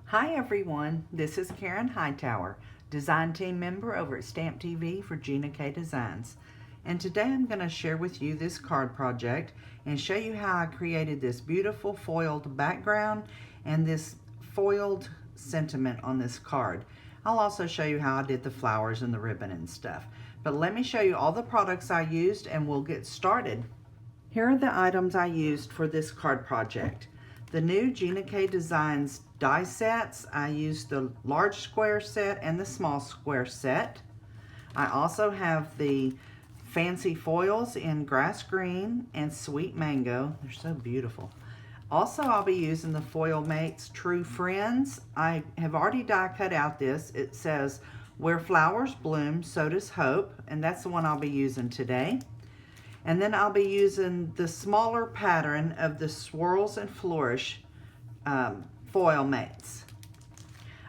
Hi everyone, this is Karen Hightower, design team member over at Stamp TV for Gina K Designs. And today I'm going to share with you this card project and show you how I created this beautiful foiled background and this foiled sentiment on this card. I'll also show you how I did the flowers and the ribbon and stuff. But let me show you all the products I used and we'll get started. Here are the items I used for this card project. The new Gina K Designs die sets, I used the large square set and the small square set. I also have the fancy foils in grass green and sweet mango. They're so beautiful. Also, I'll be using the Foil Mates True Friends. I have already die cut out this. It says, "Where flowers bloom, so does hope," and that's the one I'll be using today. And then I'll be using the smaller pattern of the Swirls and Flourish foil mates.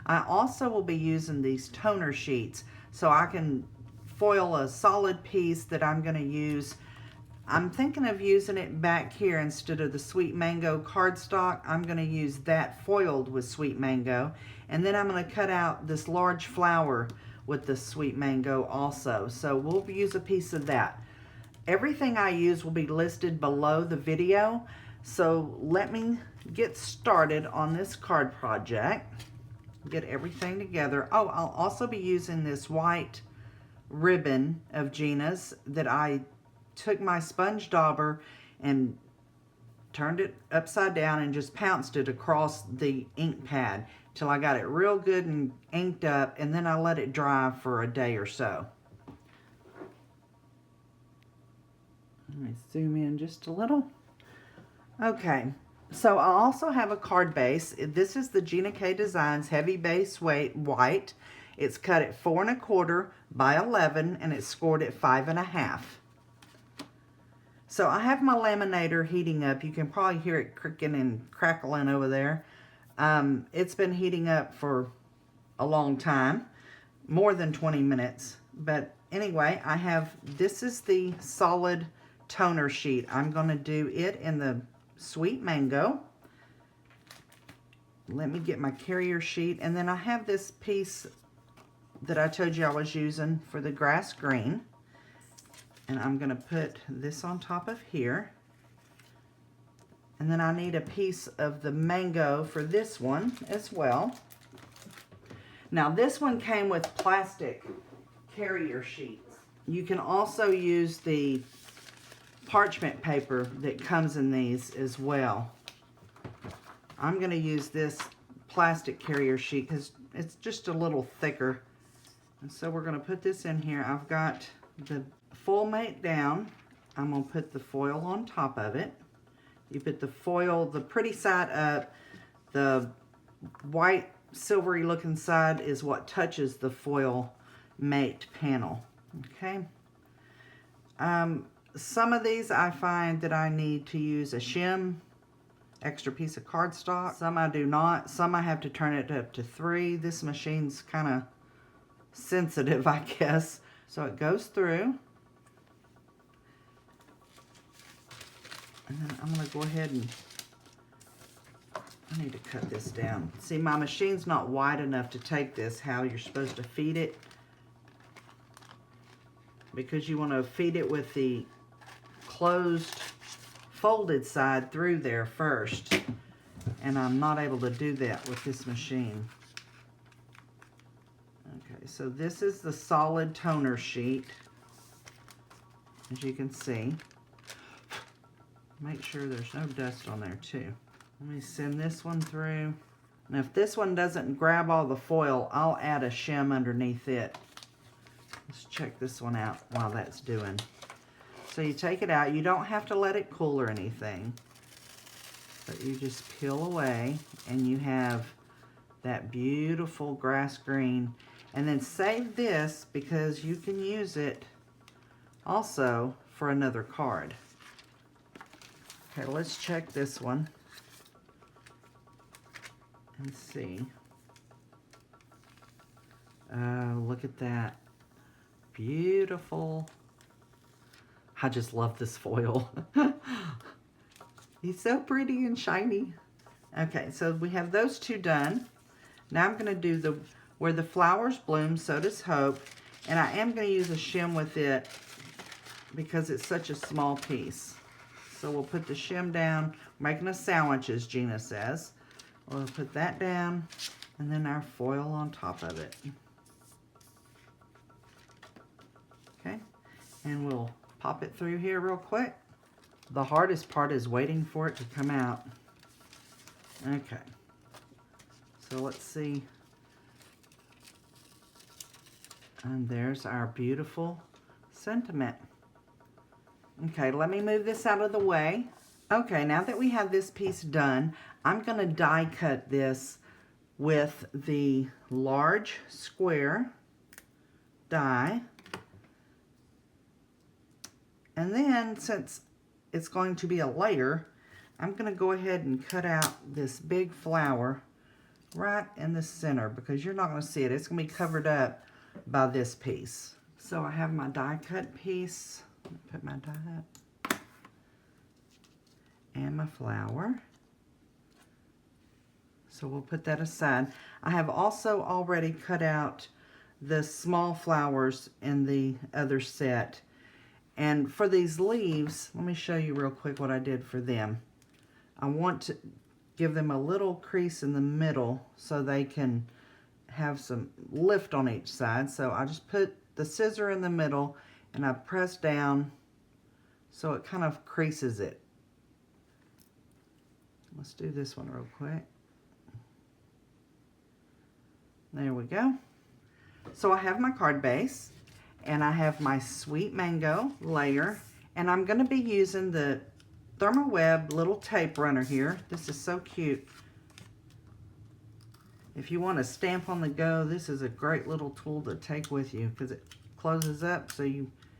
I also will be using these toner sheets so I can foil a solid piece that I'm going to use. I'm thinking of using it back here instead of the sweet mango cardstock. I'm going to use that foiled with sweet mango, and then I'm going to cut out this large flower with the sweet mango also. So we'll use a piece of that. Everything I use will be listed below the video, so let me get started on this card project. Get everything together. Oh, I'll also be using this white ribbon of Gina's that I took my sponge dauber and turned it upside down and just pounced it across the ink pad till I got it real good and inked up, and then I let it dry for a day or so. Let me zoom in just a little. Okay, so I also have a card base. This is the Gina K Designs Heavy Base Weight White. It's cut at 4 1/4 by 11 and it's scored at 5 1/2. So I have my laminator heating up. You can probably hear it cricking and crackling over there. It's been heating up for a long time, more than 20 minutes. But anyway, this is the solid toner sheet. I'm going to do it in the sweet mango. Let me get my carrier sheet, and then I have this piece that I told you I was using for the grass green, and I'm going to put this on top of here, and then I need a piece of the mango for this one as well. Now this one came with plastic carrier sheets. You can also use the parchment paper that comes in these as well. I'm going to use this plastic carrier sheet because it's just a little thicker. And so we're going to put this in here. I've got the foil mate down. I'm going to put the foil on top of it. You put the foil, the pretty side up. The white silvery looking side is what touches the foil mate panel. Okay. Some of these I find that I need to use a shim, extra piece of cardstock. Some I do not. Some I have to turn it up to 3. This machine's kind of sensitive, I guess. So it goes through. And then I'm going to go ahead and I need to cut this down. See, my machine's not wide enough to take this how you're supposed to feed it, because you want to feed it with the closed folded side through there first, and I'm not able to do that with this machine. Okay, so this is the solid toner sheet, as you can see. Make sure there's no dust on there too. Let me send this one through. And if this one doesn't grab all the foil, I'll add a shim underneath it. Let's check this one out while that's doing. So you take it out. You don't have to let it cool or anything, but you just peel away and you have that beautiful grass green. And then save this because you can use it also for another card. Okay, let's check this one and see. Oh, look at that. Beautiful. I just love this foil. He's so pretty and shiny. Okay, so we have those two done. Now I'm going to do where the flowers bloom, so does hope. And I am going to use a shim with it because it's such a small piece. So we'll put the shim down, making a sandwich, as Gina says. We'll put that down, and then our foil on top of it. Okay, and we'll pop it through here real quick. The hardest part is waiting for it to come out. Okay, so let's see. And there's our beautiful sentiment. Okay, let me move this out of the way. Okay, now that we have this piece done, I'm going to die cut this with the large square die. And then, since it's going to be a layer, I'm going to go ahead and cut out this big flower right in the center because you're not going to see it. It's going to be covered up by this piece. So I have my die cut piece. Put my die up. And my flower. So we'll put that aside. I have also already cut out the small flowers in the other set. And for these leaves, let me show you real quick what I did for them. I want to give them a little crease in the middle so they can have some lift on each side. So I just put the scissor in the middle and I press down so it kind of creases it. Let's do this one real quick. There we go. So I have my card base and I have my sweet mango layer, and I'm going to be using the Thermo Web little tape runner here. This is so cute. If you want to stamp on the go, this is a great little tool to take with you because it closes up so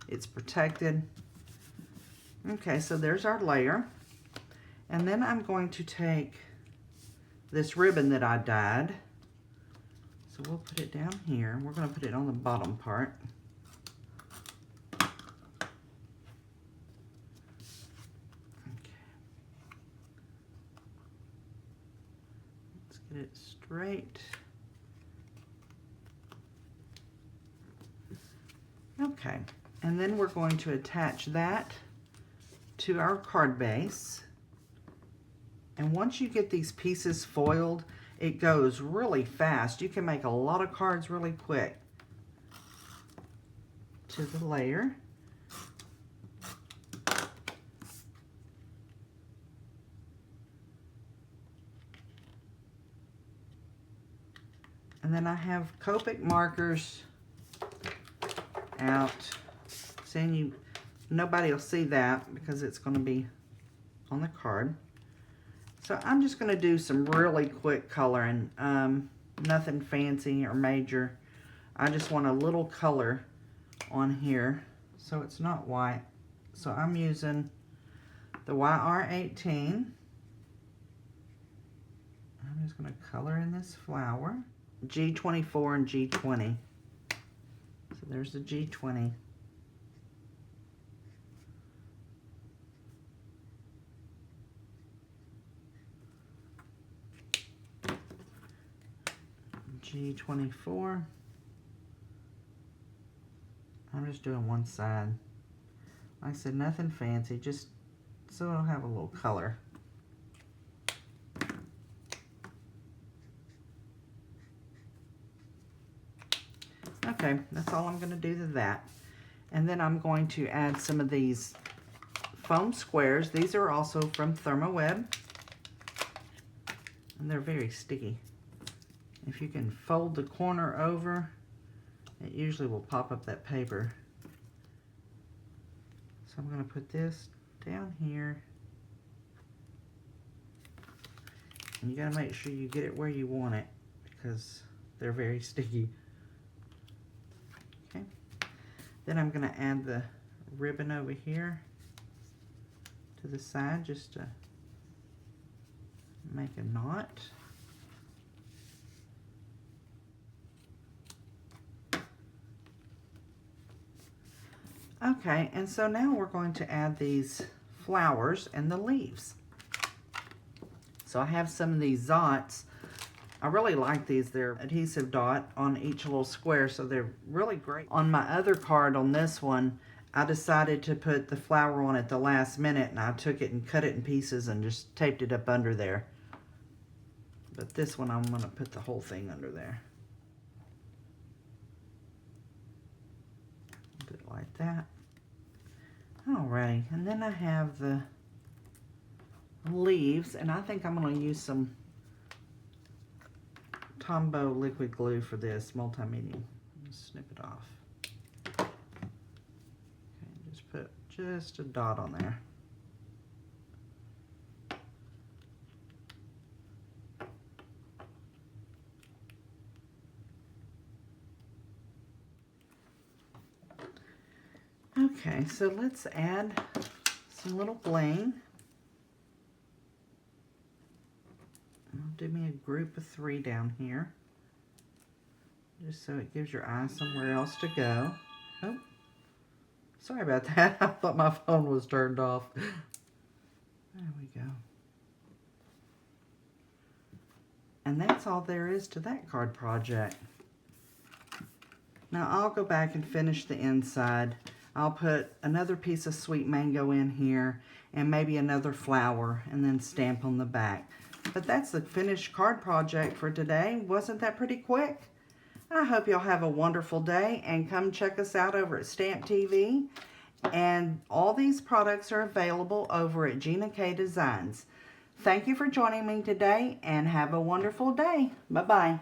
it's protected. Okay, so there's our layer. And then I'm going to take this ribbon that I dyed. So we'll put it down here. We're going to put it on the bottom part. Get it straight. Okay, and then we're going to attach that to our card base. And once you get these pieces foiled, it goes really fast. You can make a lot of cards really quick. To the layer. And then I have Copic markers out. Saying nobody will see that because it's going to be on the card. So I'm just going to do some really quick coloring. Nothing fancy or major. I just want a little color on here so it's not white. So I'm using the YR18. I'm just going to color in this flower. G24 and G20. So there's the G20. G24. I'm just doing one side. Like I said, nothing fancy, just so it'll have a little color. Okay, that's all I'm going to do to that. And then I'm going to add some of these foam squares. These are also from Thermo Web. And they're very sticky. If you can fold the corner over, it usually will pop up that paper. So I'm going to put this down here. And you got to make sure you get it where you want it because they're very sticky. Okay. Then I'm going to add the ribbon over here to the side just to make a knot. Okay, and so now we're going to add these flowers and the leaves. So I have some of these Zots I really like these. They're adhesive dot on each little square, so they're really great. On my other card, on this one, I decided to put the flower on at the last minute, and I took it and cut it in pieces and just taped it up under there. But this one, I'm going to put the whole thing under there. Do it like that. Alrighty, and then I have the leaves, and I think I'm going to use some Tombow liquid glue for this multi-medium. Snip it off. Okay, just put just a dot on there. Okay, so let's add some little bling. Do me a group of 3 down here, just so it gives your eye somewhere else to go. Oh, sorry about that. I thought my phone was turned off. There we go. And that's all there is to that card project. Now I'll go back and finish the inside. I'll put another piece of sweet mango in here and maybe another flower and then stamp on the back. But that's the finished card project for today. Wasn't that pretty quick? I hope y'all have a wonderful day and come check us out over at Stamp TV. And all these products are available over at Gina K Designs. Thank you for joining me today and have a wonderful day. Bye-bye.